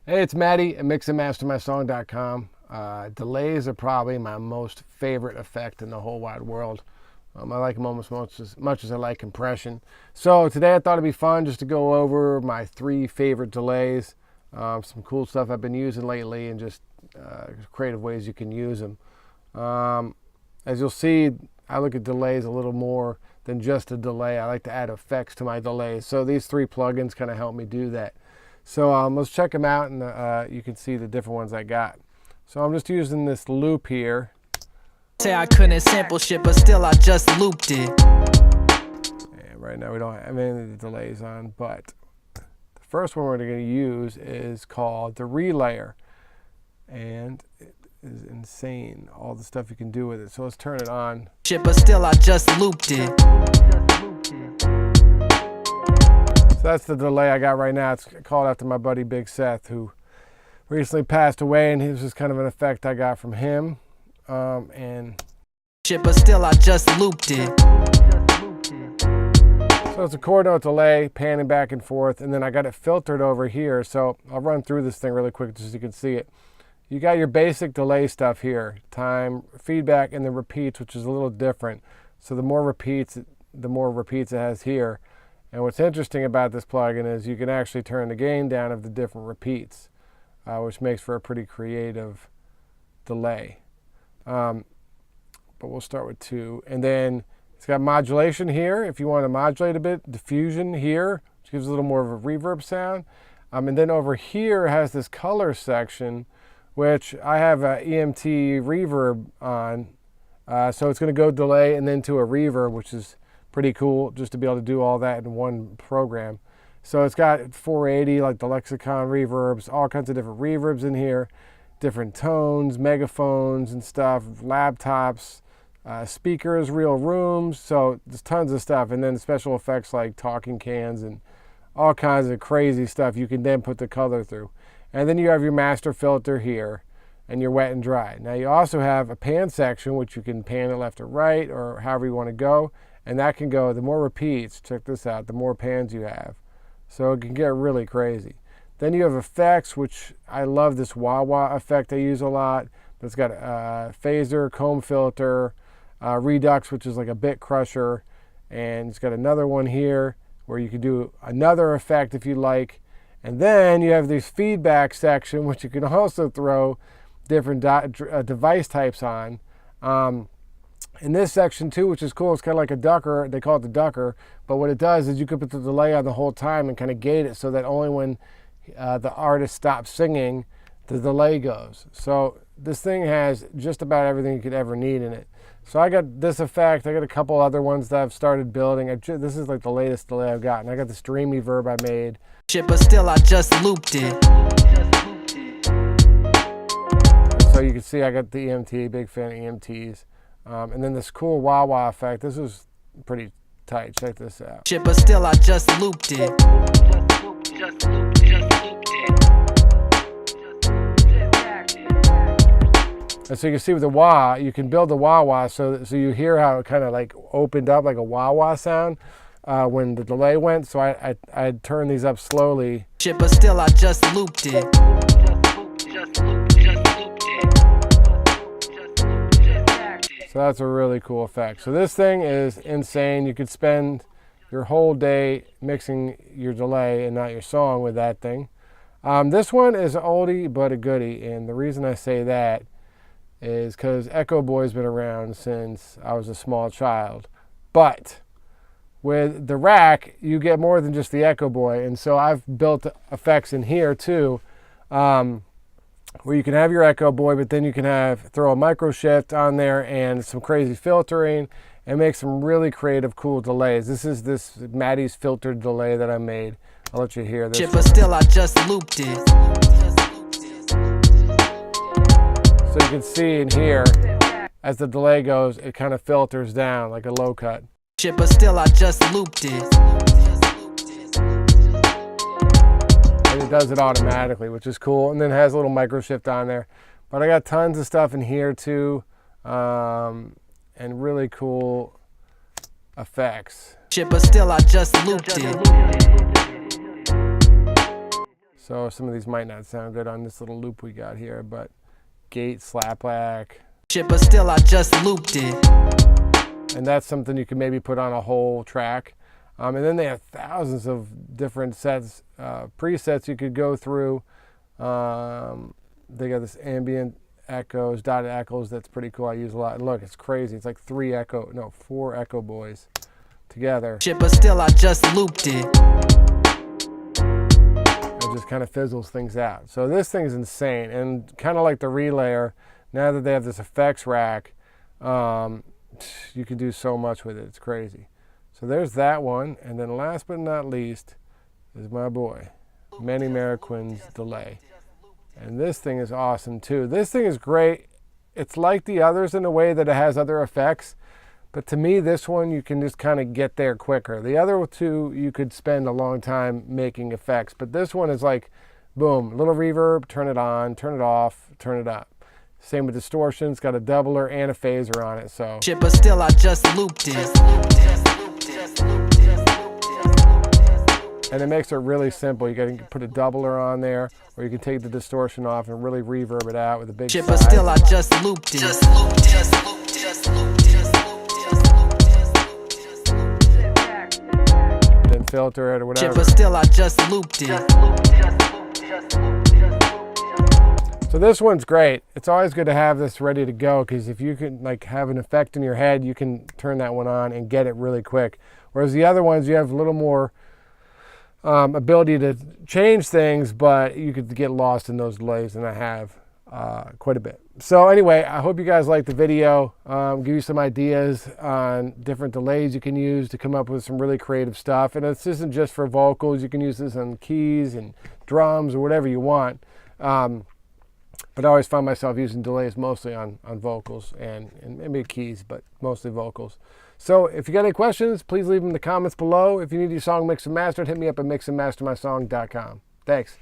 Hey, it's Maddie at mixandmastermysong.com. Delays are probably my most favorite effect in the whole wide world. I like them almost as much as I like compression. So today I thought it'd be fun just to go over my 3 favorite delays, some cool stuff I've been using lately, and just creative ways you can use them. As you'll see, I look at delays a little more than just a delay. I like to add effects to my delays. So these 3 plugins kind of help me do that. So let's check them out, and you can see the different ones I got. So I'm just using this loop here. Say I couldn't sample shit, but still I just looped it. And right now we don't have any of the delays on, but the first one we're going to use is called the relayer. And it is insane, all the stuff you can do with it. So let's turn it on. Shit, but still I just looped it. So that's the delay I got right now. It's called after my buddy Big Seth, who recently passed away, and it was just kind of an effect I got from him. And shit, but still I just looped it. So it's a chord note delay, panning back and forth, and then I got it filtered over here. So I'll run through this thing really quick just so you can see it. You got your basic delay stuff here, time, feedback, and then repeats, which is a little different. So the more repeats it has here. And what's interesting about this plugin is you can actually turn the gain down of the different repeats, which makes for a pretty creative delay. But we'll start with 2. And then it's got modulation here if you want to modulate a bit, diffusion here, which gives a little more of a reverb sound. And then over here it has this color section, which I have a EMT reverb on. So it's going to go delay and then to a reverb, which is pretty cool just to be able to do all that in one program. So it's got 480, like the lexicon reverbs, all kinds of different reverbs in here, different tones, megaphones and stuff, laptops, speakers, real rooms. So there's tons of stuff. And then special effects like talking cans and all kinds of crazy stuff you can then put the color through. And then you have your master filter here and your wet and dry. Now you also have a pan section, which you can pan it left or right or however you want to go. And that can go, the more repeats, check this out, the more pans you have. So it can get really crazy. Then you have effects, which I love this wah-wah effect I use a lot. It's got a phaser, comb filter, redux, which is like a bit crusher. And it's got another one here where you can do another effect if you like. And then you have this feedback section, which you can also throw different device types on. In this section too, which is cool, it's kind of like a ducker. They call it the ducker. But what it does is you can put the delay on the whole time and kind of gate it so that only when the artist stops singing, the delay goes. So this thing has just about everything you could ever need in it. So I got this effect. I got a couple other ones that I've started building. This is like the latest delay I've got. And I got this dream reverb I made. Shit, but still I just looped it. So you can see I got the EMT, big fan of EMTs. And then this cool wah-wah effect. This is pretty tight. Check this out. Shit, but still I just looped it. And so you can see with the wah, you can build the wah-wah so you hear how it kind of like opened up like a wah-wah sound when the delay went. So I turned these up slowly. Shit, but still I just looped it. So that's a really cool effect. So this thing is insane. You could spend your whole day mixing your delay and not your song with that thing. This one is an oldie but a goodie, and the reason I say that is because Echo Boy's been around since I was a small child. But with the rack, you get more than just the Echo Boy, and so I've built effects in here too. Where you can have your Echo Boy, but then you can throw a micro shift on there and some crazy filtering and make some really creative, cool delays. This is this Maddie's filtered delay that I made. I'll let you hear this. Shit, but still I just looped it. So you can see in here, as the delay goes, it kind of filters down like a low cut. Shit, but still I just looped it. And it does it automatically, which is cool. And then it has a little micro shift on there. But I got tons of stuff in here too, and really cool effects. Shit, but still I just looped it. So some of these might not sound good on this little loop we got here, but gate, slapback. But still I just looped it. And that's something you can maybe put on a whole track. And then they have thousands of different sets, presets you could go through. They got this ambient echoes, dotted echoes. That's pretty cool. I use a lot. And look, it's crazy. It's like 4 echo boys together. But still I just looped it. It just kind of fizzles things out. So this thing is insane. And kind of like the relayer, now that they have this effects rack, you can do so much with it. It's crazy. So there's that one. And then last but not least is my boy, Manny Marroquin's delay. And this thing is awesome too. This thing is great. It's like the others in a way that it has other effects. But to me, this one, you can just kind of get there quicker. The other two, you could spend a long time making effects. But this one is like, boom, little reverb, turn it on, turn it off, turn it up. Same with distortion. It's got a doubler and a phaser on it. So. But still I just looped it. And it makes it really simple. You can put a doubler on there, or you can take the distortion off and really reverb it out with a big size. But still I just looped it. Then filter it or whatever. But still I just looped it. So this one's great. It's always good to have this ready to go, because if you can like have an effect in your head, you can turn that one on and get it really quick. Whereas the other ones, you have a little more ability to change things, but you could get lost in those delays, and I have quite a bit. So anyway, I hope you guys liked the video. Give you some ideas on different delays you can use to come up with some really creative stuff. And this isn't just for vocals. You can use this on keys and drums or whatever you want. But I always find myself using delays mostly on vocals and maybe keys, but mostly vocals. So if you got any questions, please leave them in the comments below. If you need your song mixed and mastered, hit me up at mixandmastermysong.com. Thanks.